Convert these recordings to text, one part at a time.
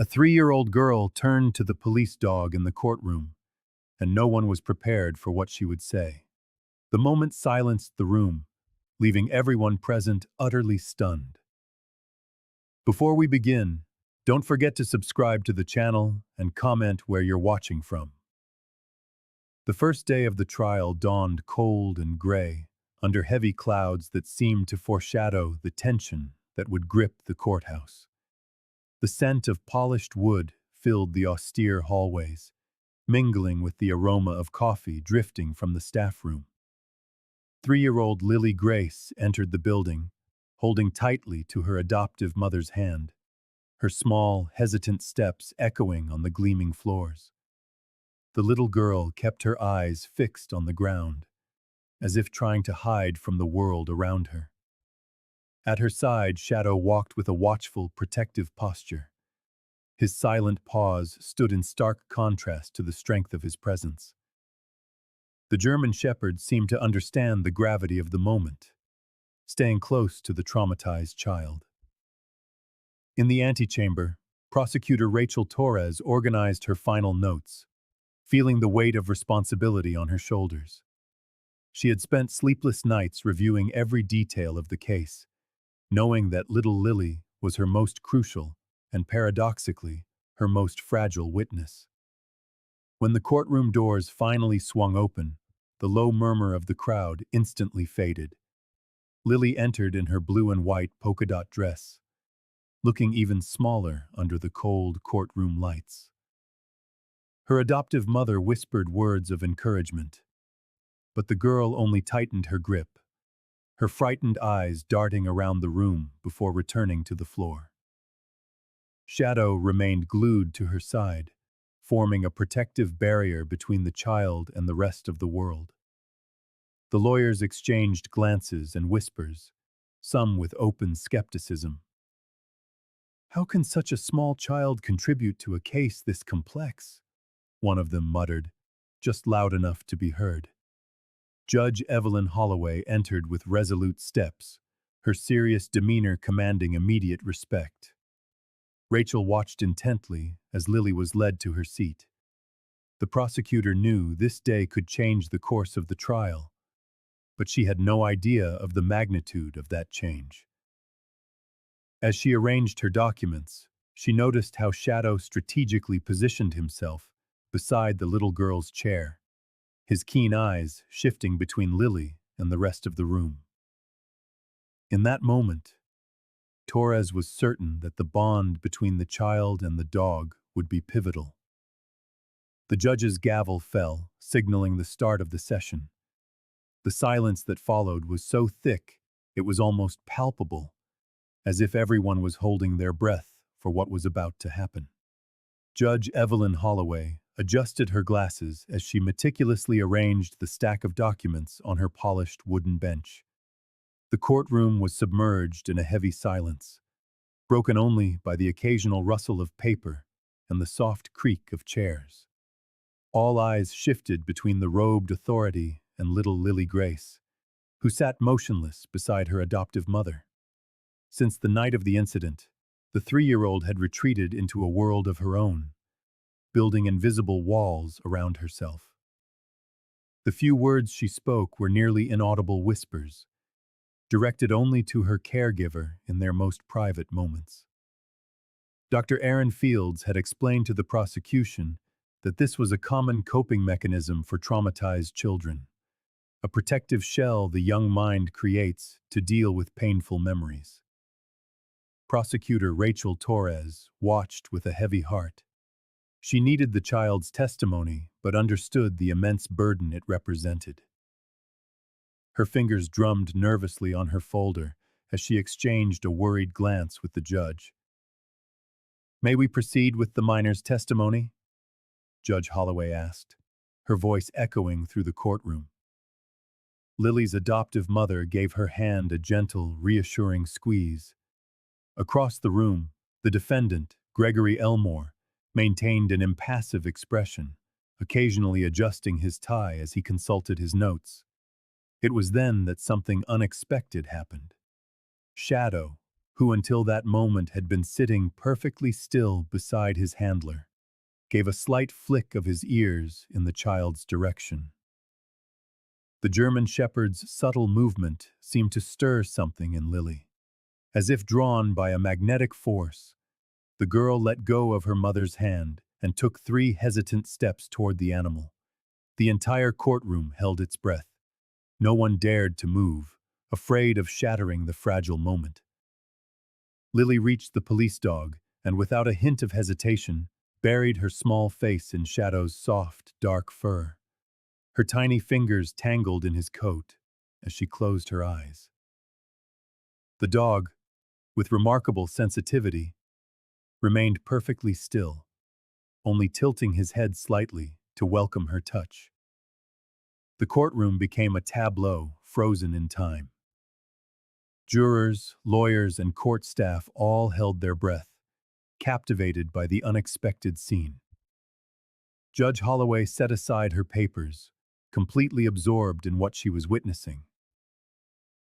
A 3-year-old girl turned to the police dog in the courtroom, and no one was prepared for what she would say. The moment silenced the room, leaving everyone present utterly stunned. Before we begin, don't forget to subscribe to the channel and comment where you're watching from. The first day of the trial dawned cold and gray, under heavy clouds that seemed to foreshadow the tension that would grip the courthouse. The scent of polished wood filled the austere hallways, mingling with the aroma of coffee drifting from the staff room. 3-year-old Lily Grace entered the building, holding tightly to her adoptive mother's hand, her small, hesitant steps echoing on the gleaming floors. The little girl kept her eyes fixed on the ground, as if trying to hide from the world around her. At her side, Shadow walked with a watchful, protective posture. His silent pause stood in stark contrast to the strength of his presence. The German Shepherd seemed to understand the gravity of the moment, staying close to the traumatized child. In the antechamber, prosecutor Rachel Torres organized her final notes, feeling the weight of responsibility on her shoulders. She had spent sleepless nights reviewing every detail of the case, knowing that little Lily was her most crucial and, paradoxically, her most fragile witness. When the courtroom doors finally swung open, the low murmur of the crowd instantly faded. Lily entered in her blue and white polka-dot dress, looking even smaller under the cold courtroom lights. Her adoptive mother whispered words of encouragement, but the girl only tightened her grip, her frightened eyes darting around the room before returning to the floor. Shadow remained glued to her side, forming a protective barrier between the child and the rest of the world. The lawyers exchanged glances and whispers, some with open skepticism. "How can such a small child contribute to a case this complex?" one of them muttered, just loud enough to be heard. Judge Evelyn Holloway entered with resolute steps, her serious demeanor commanding immediate respect. Rachel watched intently as Lily was led to her seat. The prosecutor knew this day could change the course of the trial, but she had no idea of the magnitude of that change. As she arranged her documents, she noticed how Shadow strategically positioned himself beside the little girl's chair, his keen eyes shifting between Lily and the rest of the room. In that moment, Torres was certain that the bond between the child and the dog would be pivotal. The judge's gavel fell, signaling the start of the session. The silence that followed was so thick it was almost palpable, as if everyone was holding their breath for what was about to happen. Judge Evelyn Holloway adjusted her glasses as she meticulously arranged the stack of documents on her polished wooden bench. The courtroom was submerged in a heavy silence, broken only by the occasional rustle of paper and the soft creak of chairs. All eyes shifted between the robed authority and little Lily Grace, who sat motionless beside her adoptive mother. Since the night of the incident, the 3-year-old had retreated into a world of her own, building invisible walls around herself. The few words she spoke were nearly inaudible whispers, directed only to her caregiver in their most private moments. Dr. Aaron Fields had explained to the prosecution that this was a common coping mechanism for traumatized children, a protective shell the young mind creates to deal with painful memories. Prosecutor Rachel Torres watched with a heavy heart. She needed the child's testimony, but understood the immense burden it represented. Her fingers drummed nervously on her folder as she exchanged a worried glance with the judge. "May we proceed with the minor's testimony?" Judge Holloway asked, her voice echoing through the courtroom. Lily's adoptive mother gave her hand a gentle, reassuring squeeze. Across the room, the defendant, Gregory Elmore, maintained an impassive expression, occasionally adjusting his tie as he consulted his notes. It was then that something unexpected happened. Shadow, who until that moment had been sitting perfectly still beside his handler, gave a slight flick of his ears in the child's direction. The German shepherd's subtle movement seemed to stir something in Lily. As if drawn by a magnetic force, the girl let go of her mother's hand and took 3 hesitant steps toward the animal. The entire courtroom held its breath. No one dared to move, afraid of shattering the fragile moment. Lily reached the police dog and, without a hint of hesitation, buried her small face in Shadow's soft, dark fur. Her tiny fingers tangled in his coat as she closed her eyes. The dog, with remarkable sensitivity, remained perfectly still, only tilting his head slightly to welcome her touch. The courtroom became a tableau frozen in time. Jurors, lawyers, and court staff all held their breath, captivated by the unexpected scene. Judge Holloway set aside her papers, completely absorbed in what she was witnessing.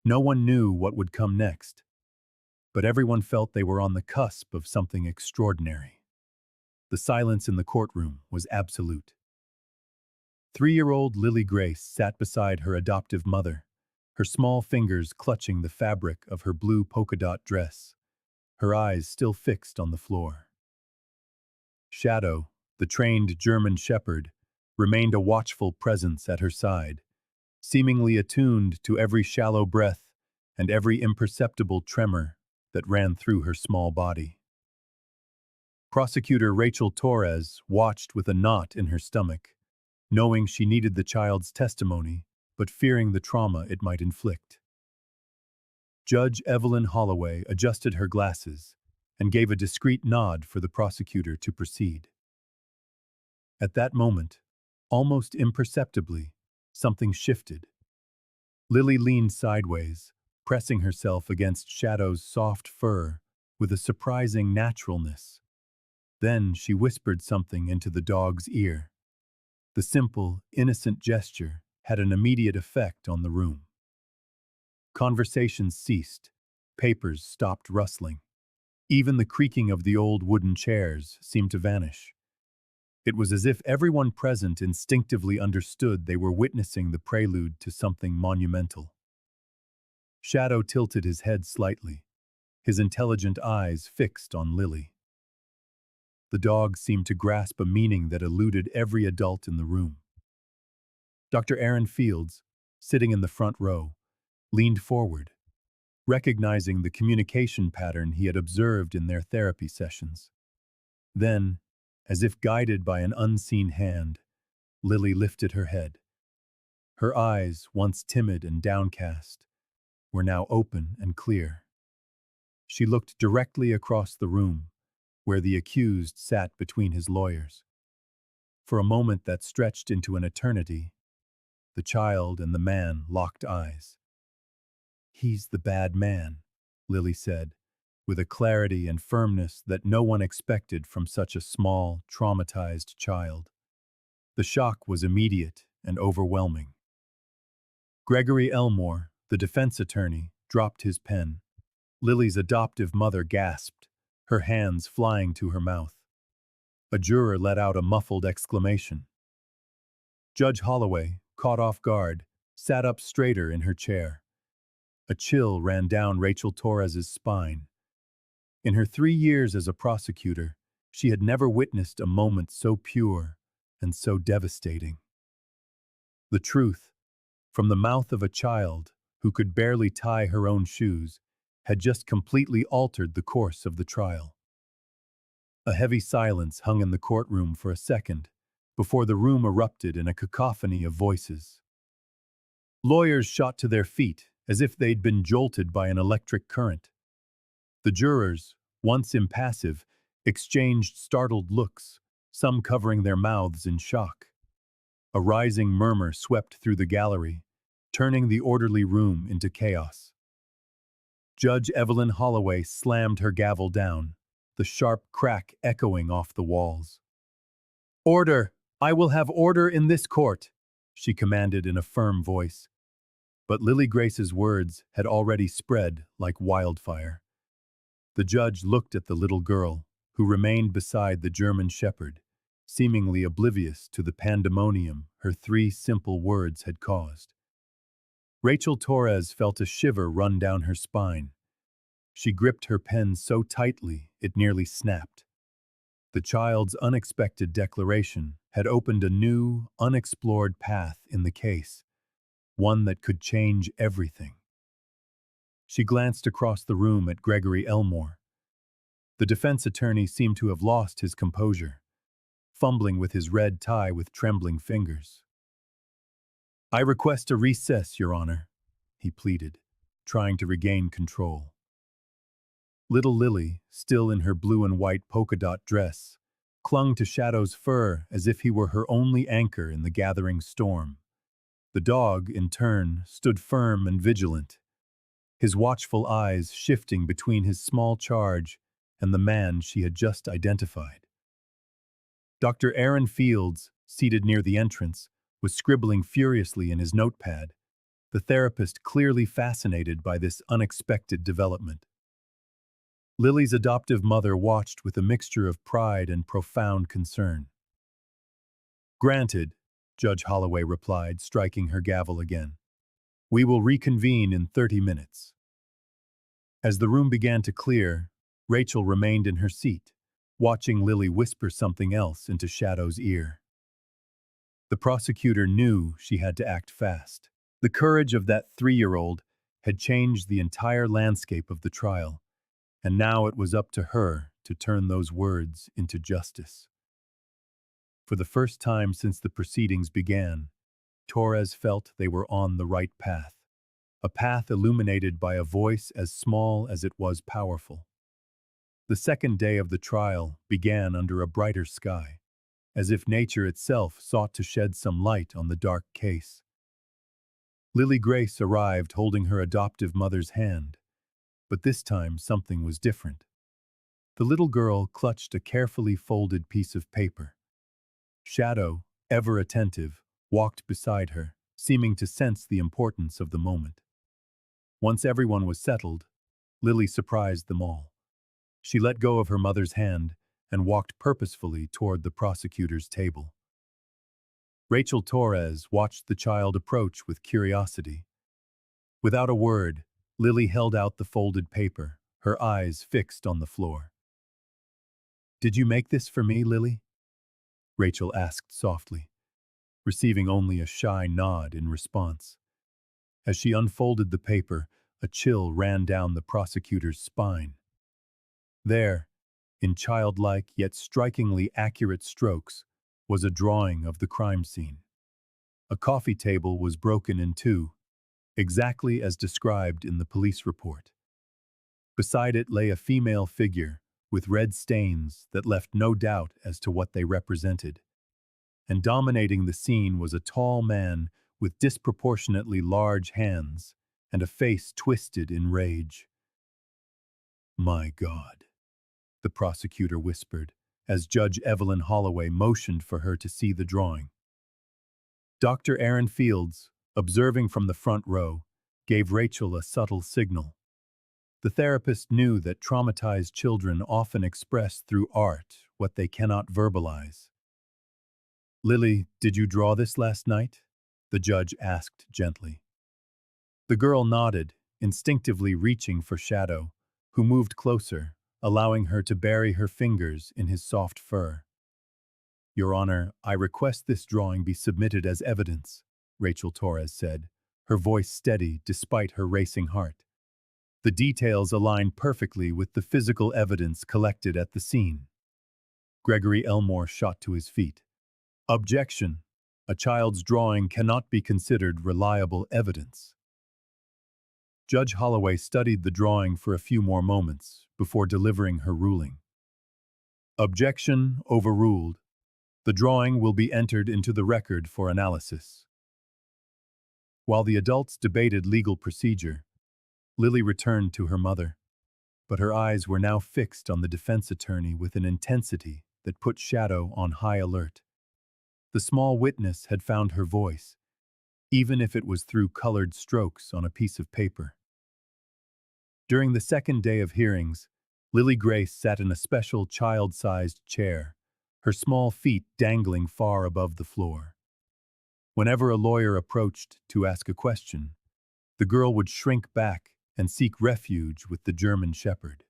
No one knew what would come next, but everyone felt they were on the cusp of something extraordinary. The silence in the courtroom was absolute. 3-year-old Lily Grace sat beside her adoptive mother, her small fingers clutching the fabric of her blue polka-dot dress, her eyes still fixed on the floor. Shadow, the trained German shepherd, remained a watchful presence at her side, seemingly attuned to every shallow breath and every imperceptible tremor that ran through her small body. Prosecutor Rachel Torres watched with a knot in her stomach, knowing she needed the child's testimony, but fearing the trauma it might inflict. Judge Evelyn Holloway adjusted her glasses and gave a discreet nod for the prosecutor to proceed. At that moment, almost imperceptibly, something shifted. Lily leaned sideways, pressing herself against Shadow's soft fur with a surprising naturalness. Then she whispered something into the dog's ear. The simple, innocent gesture had an immediate effect on the room. Conversations ceased. Papers stopped rustling. Even the creaking of the old wooden chairs seemed to vanish. It was as if everyone present instinctively understood they were witnessing the prelude to something monumental. Shadow tilted his head slightly, his intelligent eyes fixed on Lily. The dog seemed to grasp a meaning that eluded every adult in the room. Dr. Aaron Fields, sitting in the front row, leaned forward, recognizing the communication pattern he had observed in their therapy sessions. Then, as if guided by an unseen hand, Lily lifted her head. Her eyes, once timid and downcast, were now open and clear. She looked directly across the room, where the accused sat between his lawyers. For a moment that stretched into an eternity, the child and the man locked eyes. "He's the bad man," Lily said, with a clarity and firmness that no one expected from such a small, traumatized child. The shock was immediate and overwhelming. Gregory Elmore, the defense attorney, dropped his pen. Lily's adoptive mother gasped, her hands flying to her mouth. A juror let out a muffled exclamation. Judge Holloway, caught off guard, sat up straighter in her chair. A chill ran down Rachel Torres's spine. In her 3 years as a prosecutor, she had never witnessed a moment so pure and so devastating. The truth, from the mouth of a child who could barely tie her own shoes, had just completely altered the course of the trial. A heavy silence hung in the courtroom for a second, before the room erupted in a cacophony of voices. Lawyers shot to their feet as if they'd been jolted by an electric current. The jurors, once impassive, exchanged startled looks, some covering their mouths in shock. A rising murmur swept through the gallery, turning the orderly room into chaos. Judge Evelyn Holloway slammed her gavel down, the sharp crack echoing off the walls. "Order! I will have order in this court," she commanded in a firm voice. But Lily Grace's words had already spread like wildfire. The judge looked at the little girl, who remained beside the German shepherd, seemingly oblivious to the pandemonium her three simple words had caused. Rachel Torres felt a shiver run down her spine. She gripped her pen so tightly it nearly snapped. The child's unexpected declaration had opened a new, unexplored path in the case, one that could change everything. She glanced across the room at Gregory Elmore. The defense attorney seemed to have lost his composure, fumbling with his red tie with trembling fingers. "I request a recess, Your Honor," he pleaded, trying to regain control. Little Lily, still in her blue and white polka-dot dress, clung to Shadow's fur as if he were her only anchor in the gathering storm. The dog, in turn, stood firm and vigilant, his watchful eyes shifting between his small charge and the man she had just identified. Dr. Aaron Fields, seated near the entrance, was scribbling furiously in his notepad, the therapist clearly fascinated by this unexpected development. Lily's adoptive mother watched with a mixture of pride and profound concern. "Granted," Judge Holloway replied, striking her gavel again. "We will reconvene in 30 minutes." As the room began to clear, Rachel remained in her seat, watching Lily whisper something else into Shadow's ear. The prosecutor knew she had to act fast. The courage of that 3-year-old had changed the entire landscape of the trial, and now it was up to her to turn those words into justice. For the first time since the proceedings began, Torres felt they were on the right path, a path illuminated by a voice as small as it was powerful. The second day of the trial began under a brighter sky, as if nature itself sought to shed some light on the dark case. Lily Grace arrived holding her adoptive mother's hand, but this time something was different. The little girl clutched a carefully folded piece of paper. Shadow, ever attentive, walked beside her, seeming to sense the importance of the moment. Once everyone was settled, Lily surprised them all. She let go of her mother's hand and walked purposefully toward the prosecutor's table. Rachel Torres watched the child approach with curiosity. Without a word, Lily held out the folded paper, her eyes fixed on the floor. "Did you make this for me, Lily?" Rachel asked softly, receiving only a shy nod in response. As she unfolded the paper, a chill ran down the prosecutor's spine. There, in childlike yet strikingly accurate strokes, was a drawing of the crime scene. A coffee table was broken in two, exactly as described in the police report. Beside it lay a female figure, with red stains that left no doubt as to what they represented. And dominating the scene was a tall man with disproportionately large hands and a face twisted in rage. "My God," the prosecutor whispered, as Judge Evelyn Holloway motioned for her to see the drawing. Dr. Aaron Fields, observing from the front row, gave Rachel a subtle signal. The therapist knew that traumatized children often express through art what they cannot verbalize. "Lily, did you draw this last night?" the judge asked gently. The girl nodded, instinctively reaching for Shadow, who moved closer, allowing her to bury her fingers in his soft fur. "Your Honor, I request this drawing be submitted as evidence," Rachel Torres said, her voice steady despite her racing heart. The details align perfectly with the physical evidence collected at the scene. Gregory Elmore shot to his feet. "Objection! A child's drawing cannot be considered reliable evidence." Judge Holloway studied the drawing for a few more moments before delivering her ruling. "Objection overruled. The drawing will be entered into the record for analysis." While the adults debated legal procedure, Lily returned to her mother, but her eyes were now fixed on the defense attorney with an intensity that put Shadow on high alert. The small witness had found her voice, even if it was through colored strokes on a piece of paper. During the second day of hearings, Lily Grace sat in a special child-sized chair, her small feet dangling far above the floor. Whenever a lawyer approached to ask a question, the girl would shrink back and seek refuge with the German Shepherd.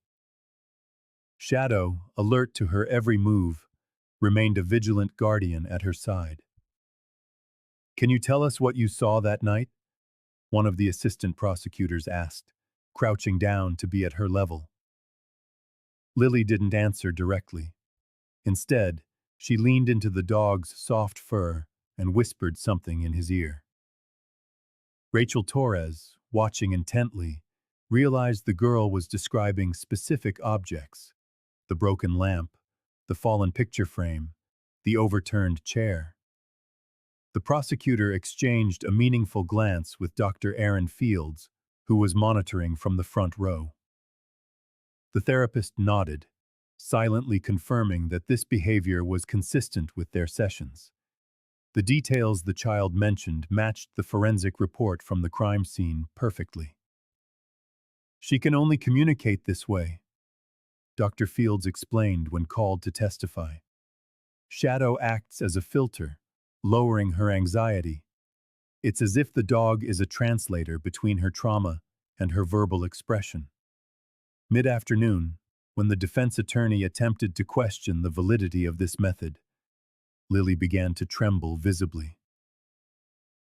Shadow, alert to her every move, remained a vigilant guardian at her side. "Can you tell us what you saw that night?" one of the assistant prosecutors asked, crouching down to be at her level. Lily didn't answer directly. Instead, she leaned into the dog's soft fur and whispered something in his ear. Rachel Torres, watching intently, realized the girl was describing specific objects: the broken lamp, the fallen picture frame, the overturned chair. The prosecutor exchanged a meaningful glance with Dr. Aaron Fields, who was monitoring from the front row. The therapist nodded, silently confirming that this behavior was consistent with their sessions. The details the child mentioned matched the forensic report from the crime scene perfectly. "She can only communicate this way," Dr. Fields explained when called to testify. "Shadow acts as a filter, lowering her anxiety. It's as if the dog is a translator between her trauma and her verbal expression." Mid-afternoon, when the defense attorney attempted to question the validity of this method, Lily began to tremble visibly.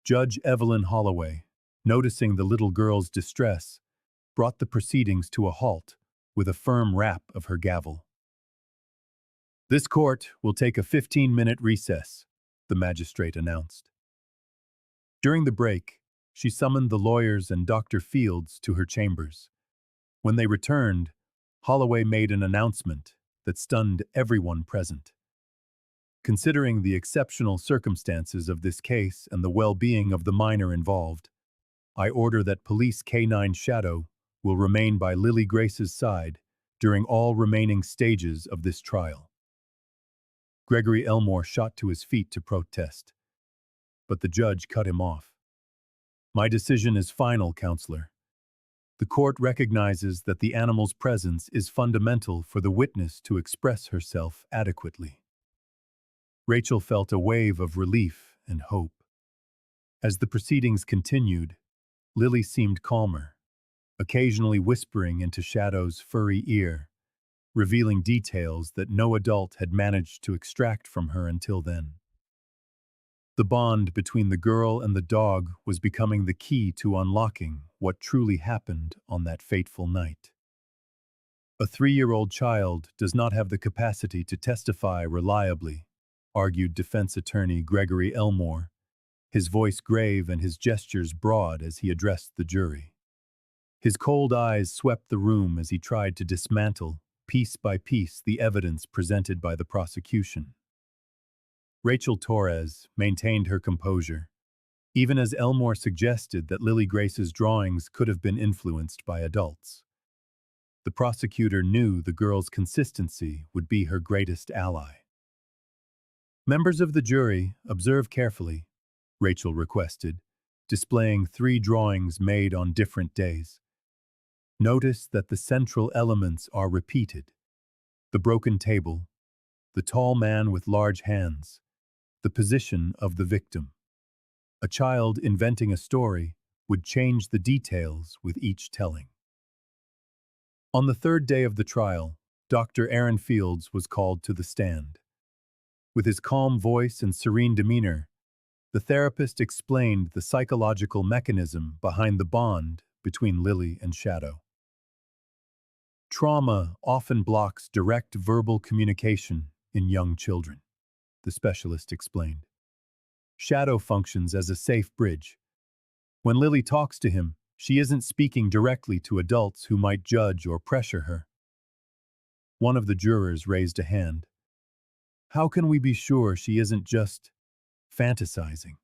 Judge Evelyn Holloway, noticing the little girl's distress, brought the proceedings to a halt with a firm rap of her gavel. "This court will take a 15-minute recess," the magistrate announced. During the break, she summoned the lawyers and Dr. Fields to her chambers. When they returned, Holloway made an announcement that stunned everyone present. "Considering the exceptional circumstances of this case and the well-being of the minor involved, I order that Police K-9 Shadow will remain by Lily Grace's side during all remaining stages of this trial." Gregory Elmore shot to his feet to protest, but the judge cut him off. "My decision is final, Counselor. The court recognizes that the animal's presence is fundamental for the witness to express herself adequately." Rachel felt a wave of relief and hope. As the proceedings continued, Lily seemed calmer, occasionally whispering into Shadow's furry ear, revealing details that no adult had managed to extract from her until then. The bond between the girl and the dog was becoming the key to unlocking what truly happened on that fateful night. "A 3-year-old child does not have the capacity to testify reliably," argued defense attorney Gregory Elmore, his voice grave and his gestures broad as he addressed the jury. His cold eyes swept the room as he tried to dismantle, piece by piece, the evidence presented by the prosecution. Rachel Torres maintained her composure, even as Elmore suggested that Lily Grace's drawings could have been influenced by adults. The prosecutor knew the girl's consistency would be her greatest ally. "Members of the jury, observe carefully," Rachel requested, displaying 3 drawings made on different days. "Notice that the central elements are repeated: the broken table, the tall man with large hands, the position of the victim. A child inventing a story would change the details with each telling." On the 3rd day of the trial, Dr. Aaron Fields was called to the stand. With his calm voice and serene demeanor, the therapist explained the psychological mechanism behind the bond between Lily and Shadow. "Trauma often blocks direct verbal communication in young children," the specialist explained. "Shadow functions as a safe bridge. When Lily talks to him, she isn't speaking directly to adults who might judge or pressure her." One of the jurors raised a hand. "How can we be sure she isn't just fantasizing?"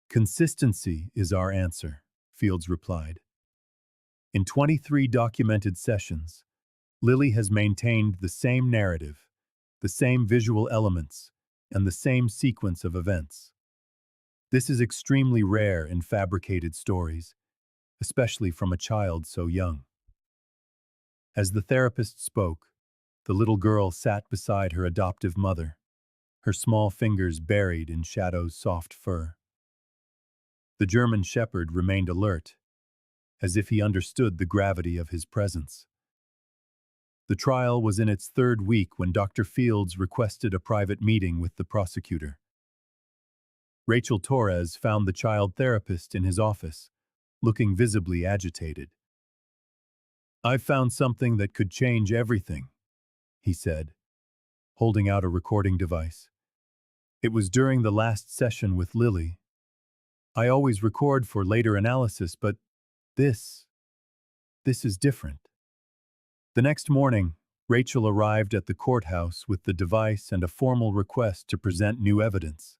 "Consistency is our answer," Fields replied. "In 23 documented sessions, Lily has maintained the same narrative, the same visual elements, and the same sequence of events. This is extremely rare in fabricated stories, especially from a child so young." As the therapist spoke, the little girl sat beside her adoptive mother, her small fingers buried in Shadow's soft fur. The German shepherd remained alert, as if he understood the gravity of his presence. The trial was in its third week when Dr. Fields requested a private meeting with the prosecutor. Rachel Torres found the child therapist in his office, looking visibly agitated. "I've found something that could change everything," he said, holding out a recording device. "It was during the last session with Lily. I always record for later analysis, but this, this is different." The next morning, Rachel arrived at the courthouse with the device and a formal request to present new evidence.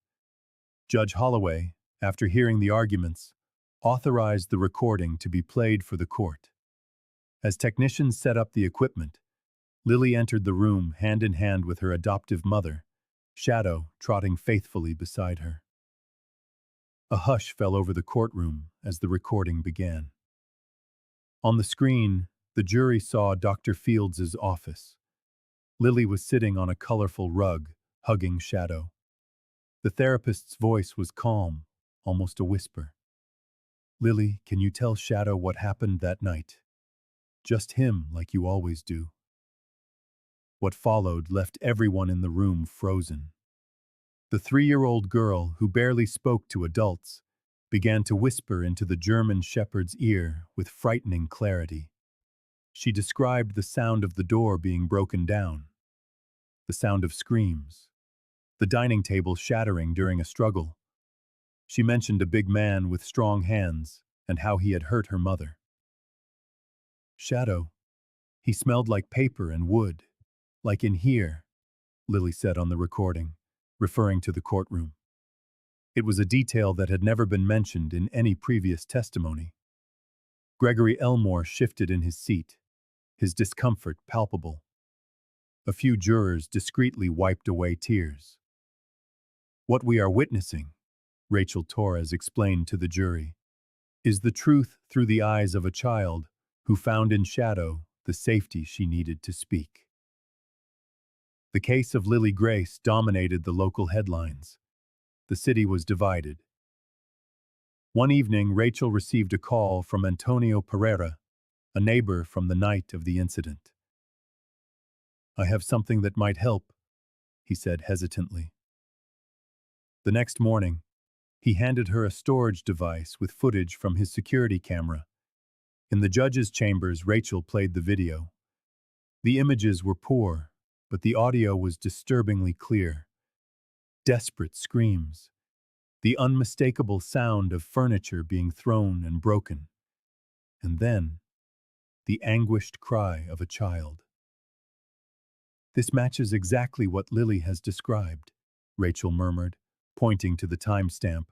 Judge Holloway, after hearing the arguments, authorized the recording to be played for the court. As technicians set up the equipment, Lily entered the room hand in hand with her adoptive mother, Shadow trotting faithfully beside her. A hush fell over the courtroom as the recording began. On the screen, the jury saw Dr. Fields's office. Lily was sitting on a colorful rug, hugging Shadow. The therapist's voice was calm, almost a whisper. "Lily, can you tell Shadow what happened that night? Just him, like you always do." What followed left everyone in the room frozen. The 3-year-old girl, who barely spoke to adults, began to whisper into the German shepherd's ear with frightening clarity. She described the sound of the door being broken down, the sound of screams, the dining table shattering during a struggle. She mentioned a big man with strong hands and how he had hurt her mother. "Shadow, he smelled like paper and wood, like in here," Lily said on the recording, referring to the courtroom. It was a detail that had never been mentioned in any previous testimony. Gregory Elmore shifted in his seat, his discomfort palpable. A few jurors discreetly wiped away tears. "What we are witnessing," Rachel Torres explained to the jury, "is the truth through the eyes of a child who found in Shadow the safety she needed to speak." The case of Lily Grace dominated the local headlines. The city was divided. One evening, Rachel received a call from Antonio Pereira, a neighbor from the night of the incident. "I have something that might help," he said hesitantly. The next morning, he handed her a storage device with footage from his security camera. In the judge's chambers, Rachel played the video. The images were poor, but the audio was disturbingly clear. Desperate screams, the unmistakable sound of furniture being thrown and broken, and then the anguished cry of a child. "This matches exactly what Lily has described," Rachel murmured, pointing to the timestamp,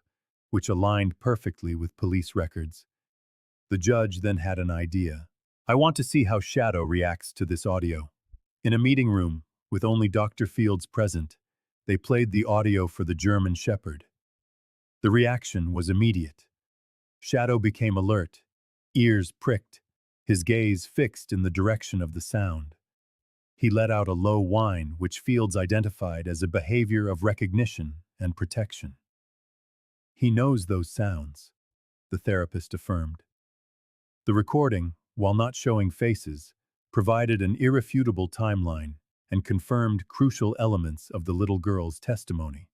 which aligned perfectly with police records. The judge then had an idea. "I want to see how Shadow reacts to this audio." In a meeting room, with only Dr. Fields present, they played the audio for the German shepherd. The reaction was immediate. Shadow became alert, ears pricked, his gaze fixed in the direction of the sound. He let out a low whine, which Fields identified as a behavior of recognition and protection. "He knows those sounds," the therapist affirmed. The recording, while not showing faces, provided an irrefutable timeline and confirmed crucial elements of the little girl's testimony.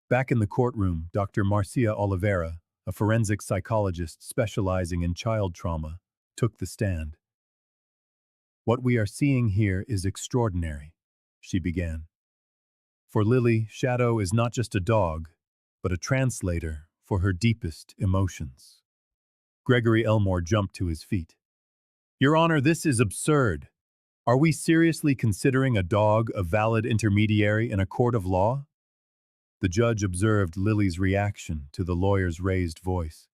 Back in the courtroom, Dr. Marcia Oliveira, a forensic psychologist specializing in child trauma, took the stand. "What we are seeing here is extraordinary," she began. "For Lily, Shadow is not just a dog, but a translator for her deepest emotions." Gregory Elmore jumped to his feet. "Your Honor, this is absurd. Are we seriously considering a dog a valid intermediary in a court of law?" The judge observed Lily's reaction to the lawyer's raised voice.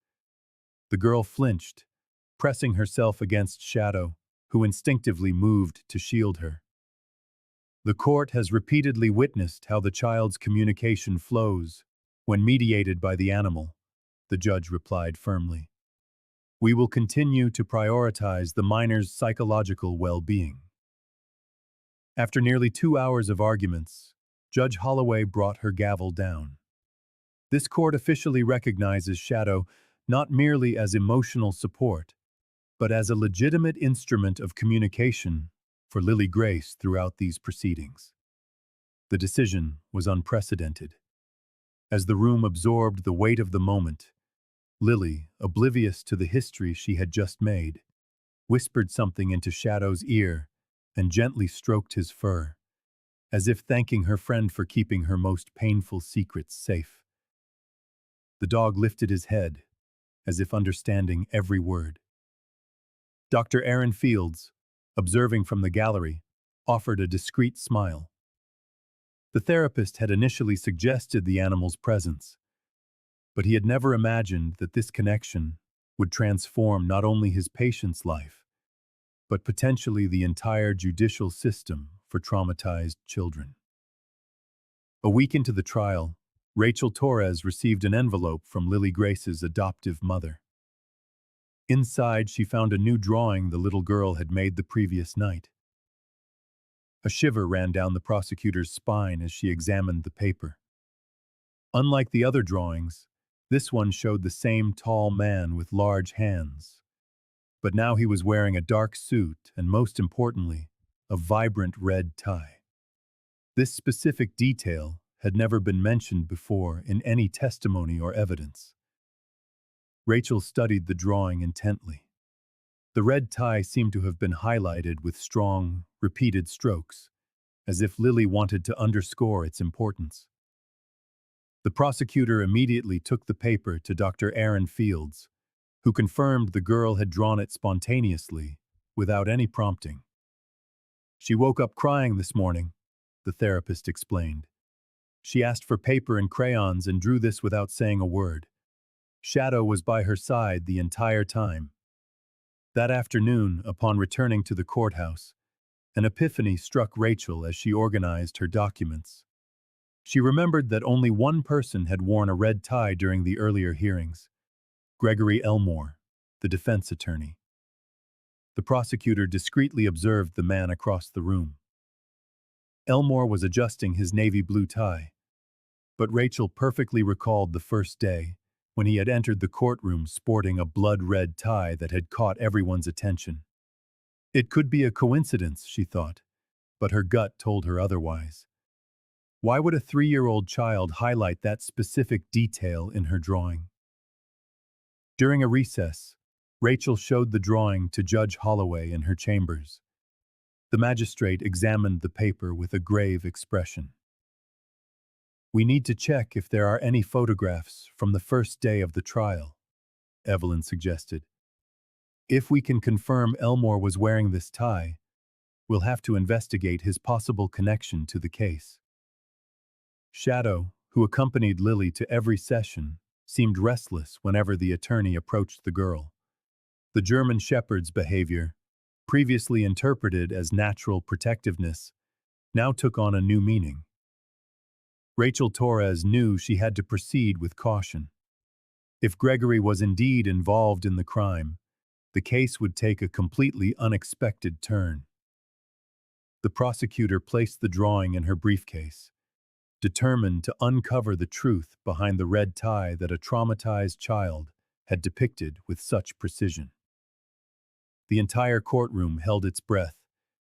The girl flinched, pressing herself against Shadow, who instinctively moved to shield her. "The court has repeatedly witnessed how the child's communication flows when mediated by the animal," the judge replied firmly. We will continue to prioritize the minor's psychological well-being. After nearly 2 hours of arguments, Judge Holloway brought her gavel down. This court officially recognizes Shadow not merely as emotional support, but as a legitimate instrument of communication for Lily Grace throughout these proceedings. The decision was unprecedented. As the room absorbed the weight of the moment, Lily, oblivious to the history she had just made, whispered something into Shadow's ear and gently stroked his fur, as if thanking her friend for keeping her most painful secrets safe. The dog lifted his head, as if understanding every word. Dr. Aaron Fields, observing from the gallery, offered a discreet smile. The therapist had initially suggested the animal's presence, but he had never imagined that this connection would transform not only his patient's life, but potentially the entire judicial system for traumatized children. A week into the trial, Rachel Torres received an envelope from Lily Grace's adoptive mother. Inside, she found a new drawing the little girl had made the previous night. A shiver ran down the prosecutor's spine as she examined the paper. Unlike the other drawings, this one showed the same tall man with large hands. But now he was wearing a dark suit and, most importantly, a vibrant red tie. This specific detail had never been mentioned before in any testimony or evidence. Rachel studied the drawing intently. The red tie seemed to have been highlighted with strong, repeated strokes, as if Lily wanted to underscore its importance. The prosecutor immediately took the paper to Dr. Aaron Fields, who confirmed the girl had drawn it spontaneously, without any prompting. She woke up crying this morning, the therapist explained. She asked for paper and crayons and drew this without saying a word. Shadow was by her side the entire time. That afternoon, upon returning to the courthouse, an epiphany struck Rachel as she organized her documents. She remembered that only one person had worn a red tie during the earlier hearings: Gregory Elmore, the defense attorney. The prosecutor discreetly observed the man across the room. Elmore was adjusting his navy blue tie, but Rachel perfectly recalled the first day, when he had entered the courtroom sporting a blood-red tie that had caught everyone's attention. It could be a coincidence, she thought, but her gut told her otherwise. Why would a 3-year-old child highlight that specific detail in her drawing? During a recess, Rachel showed the drawing to Judge Holloway in her chambers. The magistrate examined the paper with a grave expression. "We need to check if there are any photographs from the first day of the trial," Evelyn suggested. "If we can confirm Elmore was wearing this tie, we'll have to investigate his possible connection to the case." Shadow, who accompanied Lily to every session, seemed restless whenever the attorney approached the girl. The German Shepherd's behavior, previously interpreted as natural protectiveness, now took on a new meaning. Rachel Torres knew she had to proceed with caution. If Gregory was indeed involved in the crime, the case would take a completely unexpected turn. The prosecutor placed the drawing in her briefcase, determined to uncover the truth behind the red tie that a traumatized child had depicted with such precision. The entire courtroom held its breath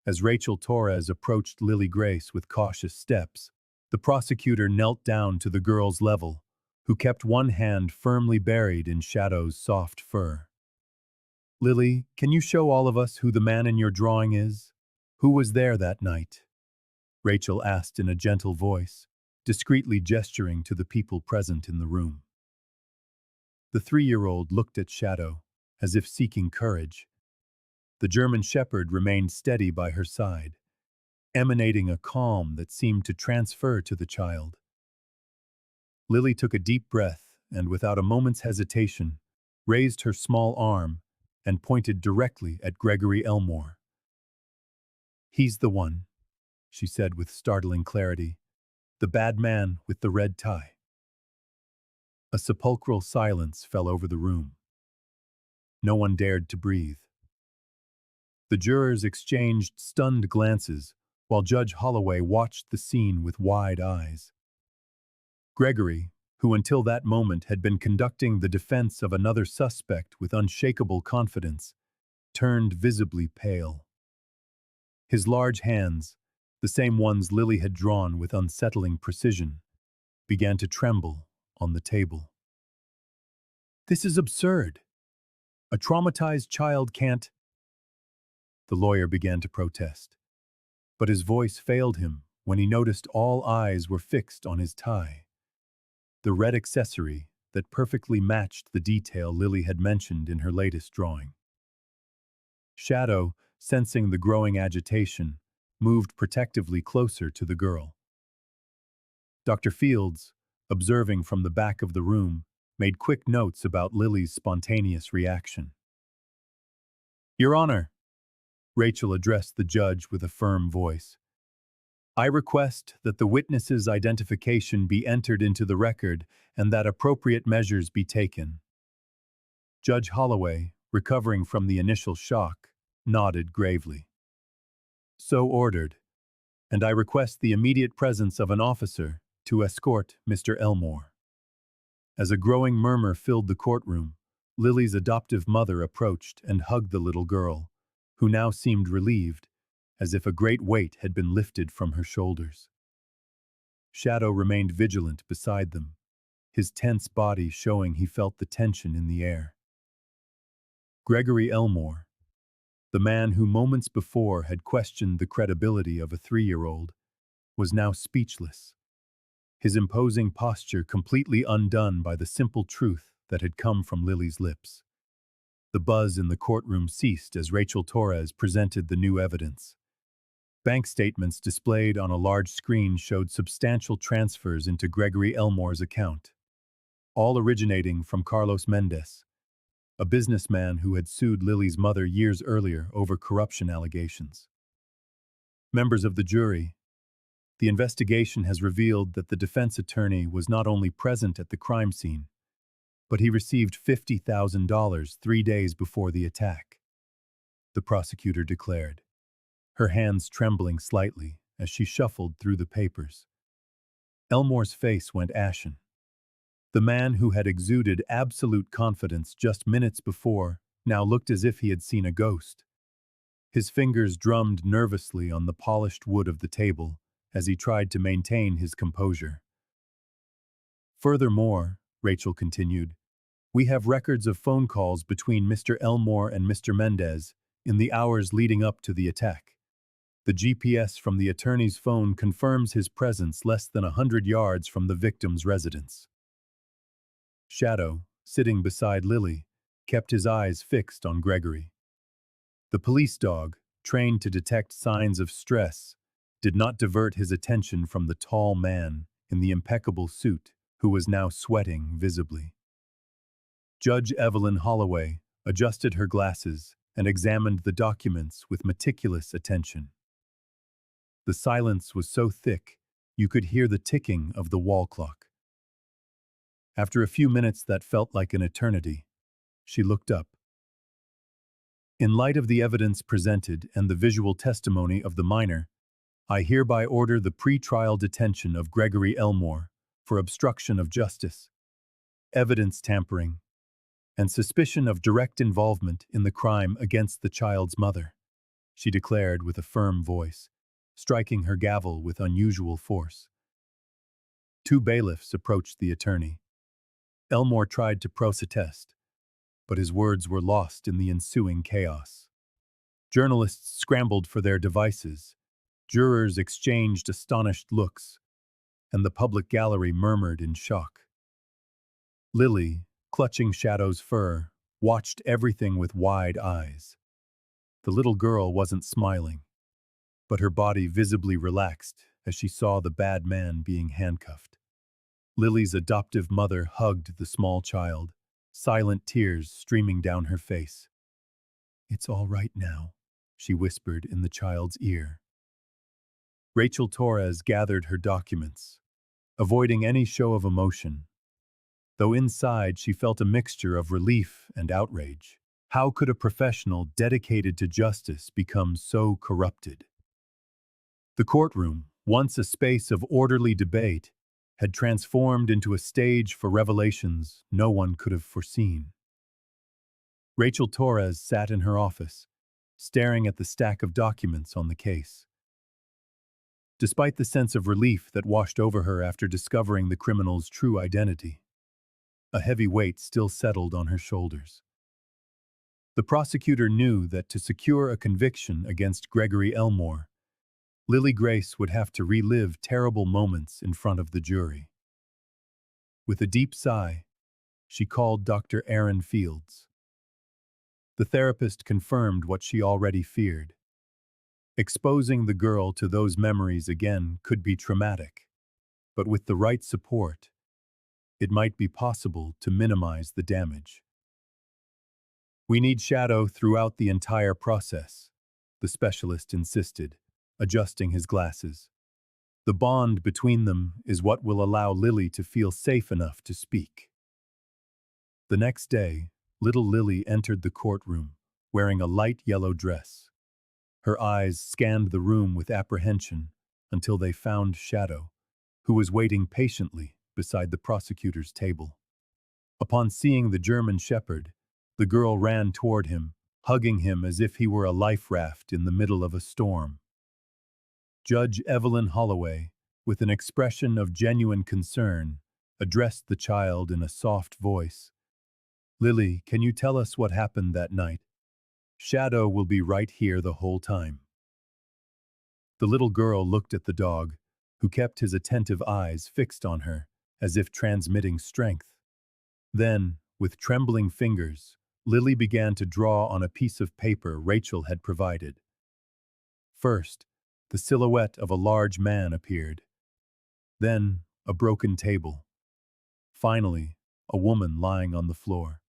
as Rachel Torres approached Lily Grace with cautious steps. The prosecutor knelt down to the girl's level, who kept one hand firmly buried in Shadow's soft fur. "Lily, can you show all of us who the man in your drawing is? Who was there that night?" Rachel asked in a gentle voice, discreetly gesturing to the people present in the room. The 3-year-old looked at Shadow, as if seeking courage. The German Shepherd remained steady by her side, emanating a calm that seemed to transfer to the child. Lily took a deep breath and, without a moment's hesitation, raised her small arm and pointed directly at Gregory Elmore. "He's the one," she said with startling clarity. "The bad man with the red tie." A sepulchral silence fell over the room. No one dared to breathe. The jurors exchanged stunned glances, while Judge Holloway watched the scene with wide eyes. Gregory, who until that moment had been conducting the defense of another suspect with unshakable confidence, turned visibly pale. His large hands, the same ones Lily had drawn with unsettling precision, began to tremble on the table. "This is absurd. A traumatized child can't—" The lawyer began to protest, but his voice failed him when he noticed all eyes were fixed on his tie. The red accessory that perfectly matched the detail Lily had mentioned in her latest drawing. Shadow, sensing the growing agitation, moved protectively closer to the girl. Dr. Fields, observing from the back of the room, made quick notes about Lily's spontaneous reaction. "Your Honor," Rachel addressed the judge with a firm voice, "I request that the witness's identification be entered into the record and that appropriate measures be taken." Judge Holloway, recovering from the initial shock, nodded gravely. "So ordered, and I request the immediate presence of an officer to escort Mr. Elmore." As a growing murmur filled the courtroom, Lily's adoptive mother approached and hugged the little girl, who now seemed relieved, as if a great weight had been lifted from her shoulders. Shadow remained vigilant beside them, his tense body showing he felt the tension in the air. Gregory Elmore, the man who moments before had questioned the credibility of a 3-year-old, was now speechless, his imposing posture completely undone by the simple truth that had come from Lily's lips. The buzz in the courtroom ceased as Rachel Torres presented the new evidence. Bank statements displayed on a large screen showed substantial transfers into Gregory Elmore's account, all originating from Carlos Mendez, a businessman who had sued Lily's mother years earlier over corruption allegations. Members of the jury, the investigation has revealed that the defense attorney was not only present at the crime scene, but he received $50,000 3 days before the attack, the prosecutor declared, her hands trembling slightly as she shuffled through the papers. Elmore's face went ashen. The man who had exuded absolute confidence just minutes before now looked as if he had seen a ghost. His fingers drummed nervously on the polished wood of the table as he tried to maintain his composure. "Furthermore," Rachel continued, "we have records of phone calls between Mr. Elmore and Mr. Mendez in the hours leading up to the attack. The GPS from the attorney's phone confirms his presence less than 100 yards from the victim's residence." Shadow, sitting beside Lily, kept his eyes fixed on Gregory. The police dog, trained to detect signs of stress, did not divert his attention from the tall man in the impeccable suit who was now sweating visibly. Judge Evelyn Holloway adjusted her glasses and examined the documents with meticulous attention. The silence was so thick you could hear the ticking of the wall clock. After a few minutes that felt like an eternity, she looked up. "In light of the evidence presented and the visual testimony of the minor, I hereby order the pre-trial detention of Gregory Elmore for obstruction of justice, evidence tampering, and suspicion of direct involvement in the crime against the child's mother," she declared with a firm voice, striking her gavel with unusual force. 2 bailiffs approached the attorney. Elmore tried to protest, but his words were lost in the ensuing chaos. Journalists scrambled for their devices, jurors exchanged astonished looks, and the public gallery murmured in shock. Lily, clutching Shadow's fur, watched everything with wide eyes. The little girl wasn't smiling, but her body visibly relaxed as she saw the bad man being handcuffed. Lily's adoptive mother hugged the small child, silent tears streaming down her face. "It's all right now," she whispered in the child's ear. Rachel Torres gathered her documents, avoiding any show of emotion, though inside she felt a mixture of relief and outrage. How could a professional dedicated to justice become so corrupted? The courtroom, once a space of orderly debate, had transformed into a stage for revelations no one could have foreseen. Rachel Torres sat in her office, staring at the stack of documents on the case. Despite the sense of relief that washed over her after discovering the criminal's true identity, a heavy weight still settled on her shoulders. The prosecutor knew that to secure a conviction against Gregory Elmore, Lily Grace would have to relive terrible moments in front of the jury. With a deep sigh, she called Dr. Aaron Fields. The therapist confirmed what she already feared. Exposing the girl to those memories again could be traumatic, but with the right support, it might be possible to minimize the damage. We need shadow throughout the entire process, the specialist insisted, adjusting his glasses. The bond between them is what will allow Lily to feel safe enough to speak. The next day, little Lily entered the courtroom, wearing a light yellow dress. Her eyes scanned the room with apprehension until they found Shadow, who was waiting patiently beside the prosecutor's table. Upon seeing the German shepherd, the girl ran toward him, hugging him as if he were a life raft in the middle of a storm. Judge Evelyn Holloway, with an expression of genuine concern, addressed the child in a soft voice. "Lily, can you tell us what happened that night? Shadow will be right here the whole time." The little girl looked at the dog, who kept his attentive eyes fixed on her, as if transmitting strength. Then, with trembling fingers, Lily began to draw on a piece of paper Rachel had provided. First, the silhouette of a large man appeared. Then, a broken table. Finally, a woman lying on the floor.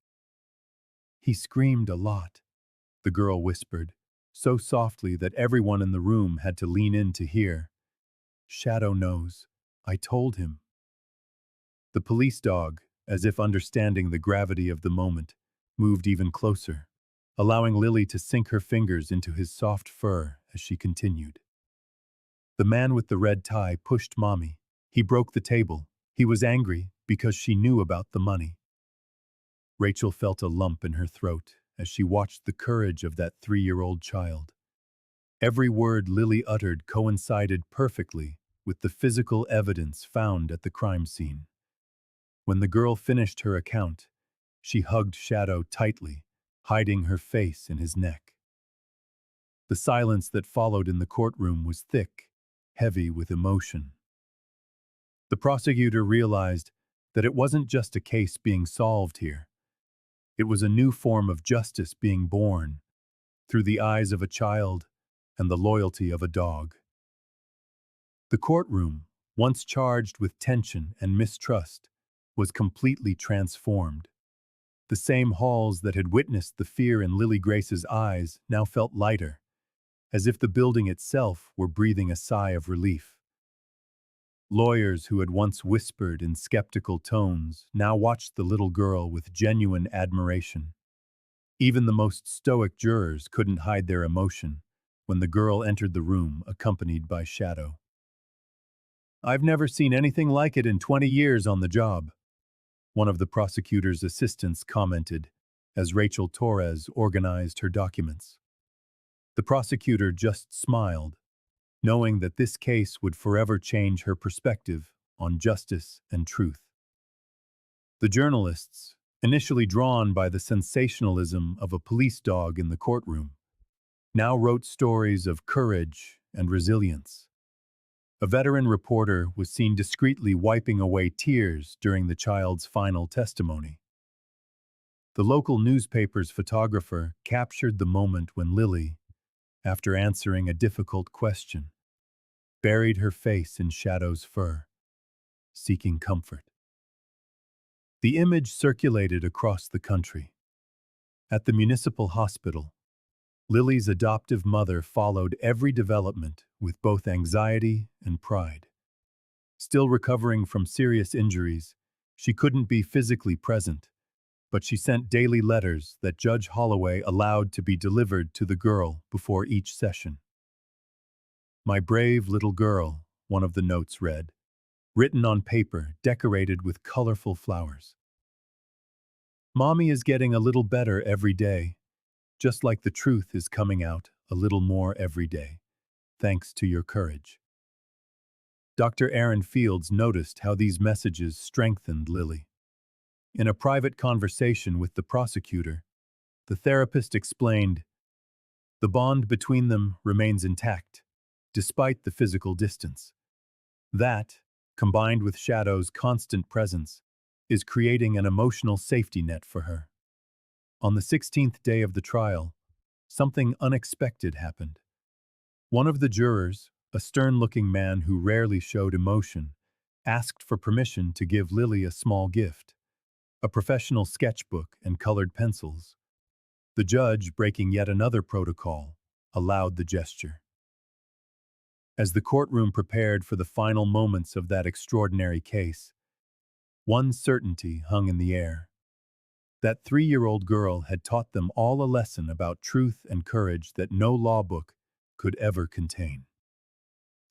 "He screamed a lot," the girl whispered, so softly that everyone in the room had to lean in to hear. "Shadow knows. I told him." The police dog, as if understanding the gravity of the moment, moved even closer, allowing Lily to sink her fingers into his soft fur as she continued. "The man with the red tie pushed Mommy. He broke the table. He was angry because she knew about the money." Rachel felt a lump in her throat as she watched the courage of that 3-year-old child. Every word Lily uttered coincided perfectly with the physical evidence found at the crime scene. When the girl finished her account, she hugged Shadow tightly, hiding her face in his neck. The silence that followed in the courtroom was thick, heavy with emotion. The prosecutor realized that it wasn't just a case being solved here. It was a new form of justice being born, through the eyes of a child and the loyalty of a dog. The courtroom, once charged with tension and mistrust, was completely transformed. The same halls that had witnessed the fear in Lily Grace's eyes now felt lighter, as if the building itself were breathing a sigh of relief. Lawyers who had once whispered in skeptical tones now watched the little girl with genuine admiration. Even the most stoic jurors couldn't hide their emotion when the girl entered the room accompanied by Shadow. "I've never seen anything like it in 20 years on the job," one of the prosecutor's assistants commented as Rachel Torres organized her documents. The prosecutor just smiled, knowing that this case would forever change her perspective on justice and truth. The journalists, initially drawn by the sensationalism of a police dog in the courtroom, now wrote stories of courage and resilience. A veteran reporter was seen discreetly wiping away tears during the child's final testimony. The local newspaper's photographer captured the moment when Lily, after answering a difficult question, buried her face in Shadow's fur, seeking comfort. The image circulated across the country. At the municipal hospital, Lily's adoptive mother followed every development with both anxiety and pride. Still recovering from serious injuries, she couldn't be physically present, but she sent daily letters that Judge Holloway allowed to be delivered to the girl before each session. "My brave little girl," one of the notes read, written on paper decorated with colorful flowers. "Mommy is getting a little better every day, just like the truth is coming out a little more every day, thanks to your courage." Dr. Aaron Fields noticed how these messages strengthened Lily. In a private conversation with the prosecutor, the therapist explained, "The bond between them remains intact, despite the physical distance. That, combined with Shadow's constant presence, is creating an emotional safety net for her." On the 16th day of the trial, something unexpected happened. One of the jurors, a stern-looking man who rarely showed emotion, asked for permission to give Lily a small gift, a professional sketchbook and colored pencils. The judge, breaking yet another protocol, allowed the gesture. As the courtroom prepared for the final moments of that extraordinary case, one certainty hung in the air. That 3-year-old girl had taught them all a lesson about truth and courage that no law book could ever contain.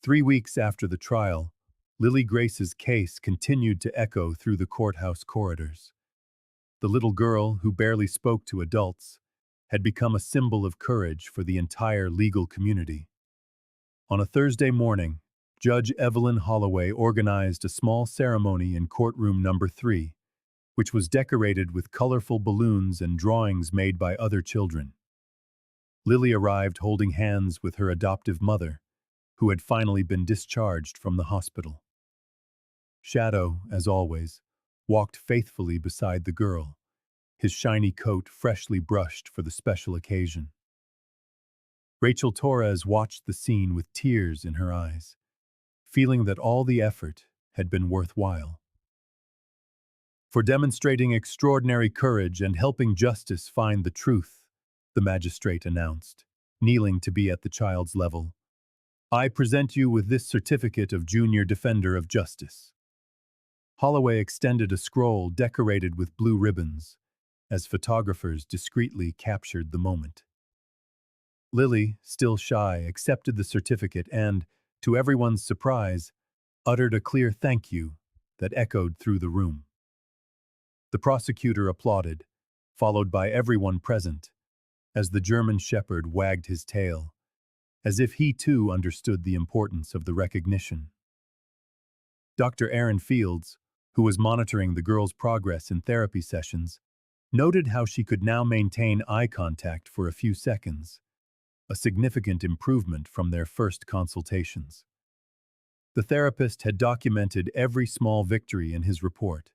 3 weeks after the trial, Lily Grace's case continued to echo through the courthouse corridors. The little girl, who barely spoke to adults, had become a symbol of courage for the entire legal community. On a Thursday morning, Judge Evelyn Holloway organized a small ceremony in courtroom number 3, which was decorated with colorful balloons and drawings made by other children. Lily arrived holding hands with her adoptive mother, who had finally been discharged from the hospital. Shadow, as always, walked faithfully beside the girl, his shiny coat freshly brushed for the special occasion. Rachel Torres watched the scene with tears in her eyes, feeling that all the effort had been worthwhile. "For demonstrating extraordinary courage and helping justice find the truth," the magistrate announced, kneeling to be at the child's level, "I present you with this certificate of Junior Defender of Justice." Holloway extended a scroll decorated with blue ribbons, as photographers discreetly captured the moment. Lily, still shy, accepted the certificate and, to everyone's surprise, uttered a clear thank you that echoed through the room. The prosecutor applauded, followed by everyone present, as the German shepherd wagged his tail, as if he too understood the importance of the recognition. Dr. Aaron Fields, who was monitoring the girl's progress in therapy sessions, noted how she could now maintain eye contact for a few seconds, a significant improvement from their first consultations. The therapist had documented every small victory in his report,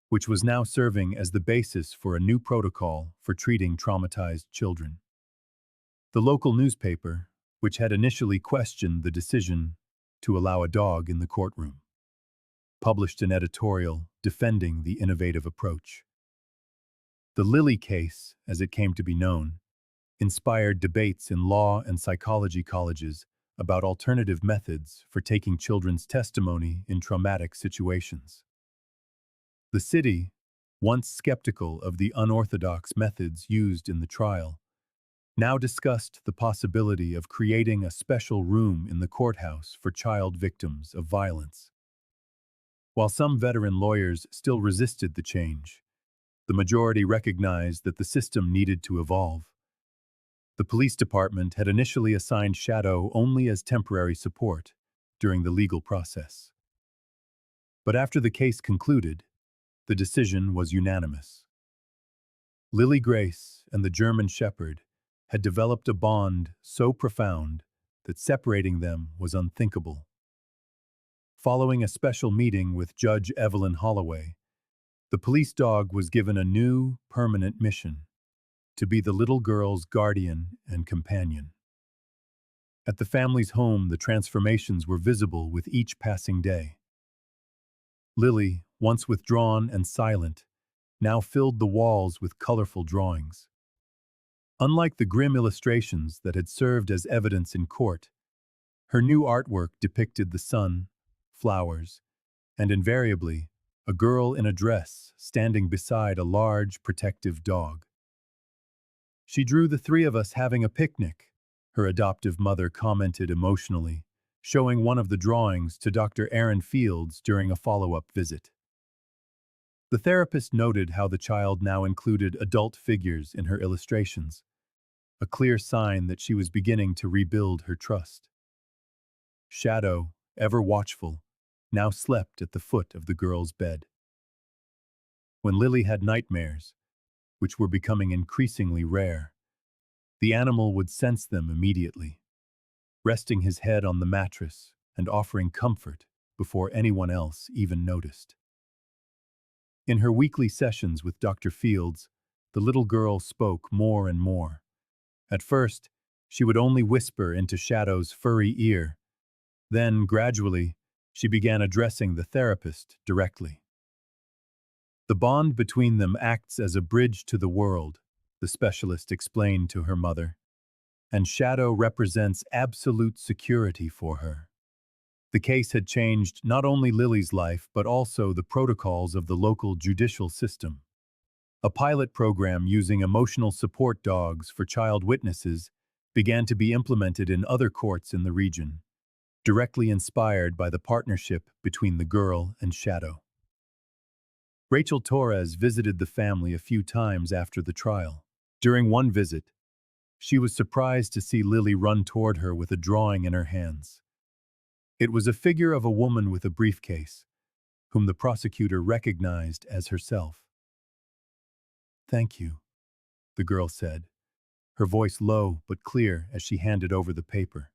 which was now serving as the basis for a new protocol for treating traumatized children. The local newspaper, which had initially questioned the decision to allow a dog in the courtroom, published an editorial defending the innovative approach. The Lily case, as it came to be known, inspired debates in law and psychology colleges about alternative methods for taking children's testimony in traumatic situations. The city, once skeptical of the unorthodox methods used in the trial, now discussed the possibility of creating a special room in the courthouse for child victims of violence. While some veteran lawyers still resisted the change, the majority recognized that the system needed to evolve. The police department had initially assigned Shadow only as temporary support during the legal process. But after the case concluded, the decision was unanimous. Lily Grace and the German Shepherd had developed a bond so profound that separating them was unthinkable. Following a special meeting with Judge Evelyn Holloway, the police dog was given a new, permanent mission: to be the little girl's guardian and companion. At the family's home, the transformations were visible with each passing day. Lily, once withdrawn and silent, now filled the walls with colorful drawings. Unlike the grim illustrations that had served as evidence in court, her new artwork depicted the sun, flowers, and invariably, a girl in a dress standing beside a large, protective dog. She drew the three of us having a picnic, her adoptive mother commented emotionally, showing one of the drawings to Dr. Aaron Fields during a follow-up visit. The therapist noted how the child now included adult figures in her illustrations, a clear sign that she was beginning to rebuild her trust. Shadow, ever watchful, now slept at the foot of the girl's bed. When Lily had nightmares, which were becoming increasingly rare, the animal would sense them immediately, resting his head on the mattress and offering comfort before anyone else even noticed. In her weekly sessions with Dr. Fields, the little girl spoke more and more. At first, she would only whisper into Shadow's furry ear. Then, gradually, she began addressing the therapist directly. The bond between them acts as a bridge to the world, the specialist explained to her mother, and Shadow represents absolute security for her. The case had changed not only Lily's life but also the protocols of the local judicial system. A pilot program using emotional support dogs for child witnesses began to be implemented in other courts in the region, directly inspired by the partnership between the girl and Shadow. Rachel Torres visited the family a few times after the trial. During one visit, she was surprised to see Lily run toward her with a drawing in her hands. It was a figure of a woman with a briefcase, whom the prosecutor recognized as herself. "Thank you," the girl said, her voice low but clear as she handed over the paper.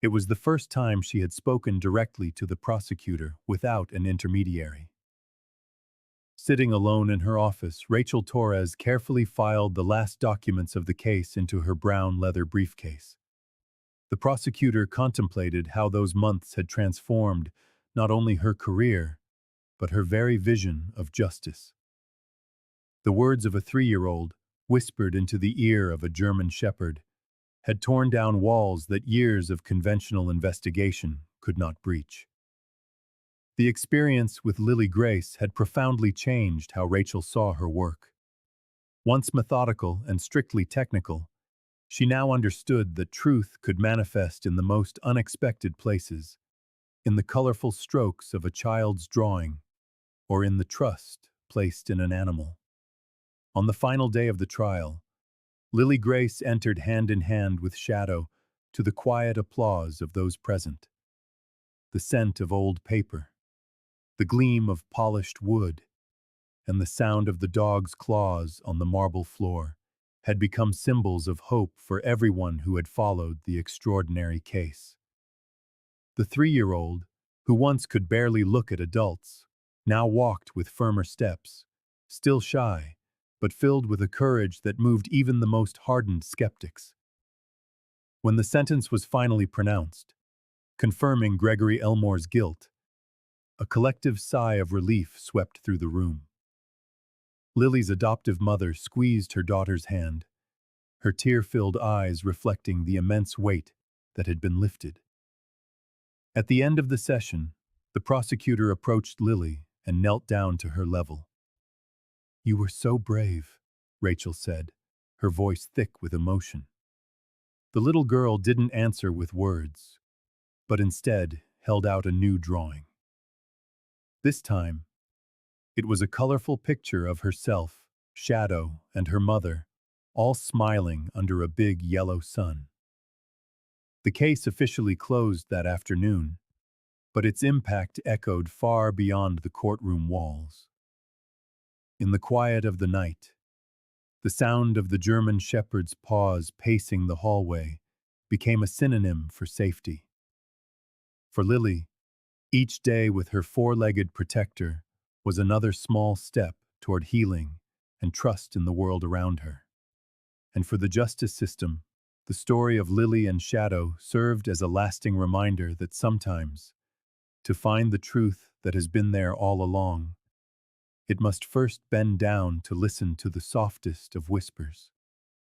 It was the first time she had spoken directly to the prosecutor without an intermediary. Sitting alone in her office, Rachel Torres carefully filed the last documents of the case into her brown leather briefcase. The prosecutor contemplated how those months had transformed not only her career, but her very vision of justice. The words of a 3-year-old, whispered into the ear of a German shepherd, had torn down walls that years of conventional investigation could not breach. The experience with Lily Grace had profoundly changed how Rachel saw her work. Once methodical and strictly technical, she now understood that truth could manifest in the most unexpected places, in the colorful strokes of a child's drawing, or in the trust placed in an animal. On the final day of the trial, Lily Grace entered hand in hand with Shadow to the quiet applause of those present. The scent of old paper, the gleam of polished wood, and the sound of the dog's claws on the marble floor had become symbols of hope for everyone who had followed the extraordinary case. The 3-year-old, who once could barely look at adults, now walked with firmer steps, still shy, but filled with a courage that moved even the most hardened skeptics. When the sentence was finally pronounced, confirming Gregory Elmore's guilt, a collective sigh of relief swept through the room. Lily's adoptive mother squeezed her daughter's hand, her tear-filled eyes reflecting the immense weight that had been lifted. At the end of the session, the prosecutor approached Lily and knelt down to her level. "You were so brave," Rachel said, her voice thick with emotion. The little girl didn't answer with words, but instead held out a new drawing. This time, it was a colorful picture of herself, Shadow, and her mother, all smiling under a big yellow sun. The case officially closed that afternoon, but its impact echoed far beyond the courtroom walls. In the quiet of the night, the sound of the German shepherd's paws pacing the hallway became a synonym for safety. For Lily, each day with her 4-legged protector was another small step toward healing and trust in the world around her. And for the justice system, the story of Lily and Shadow served as a lasting reminder that sometimes, to find the truth that has been there all along, it must first bend down to listen to the softest of whispers.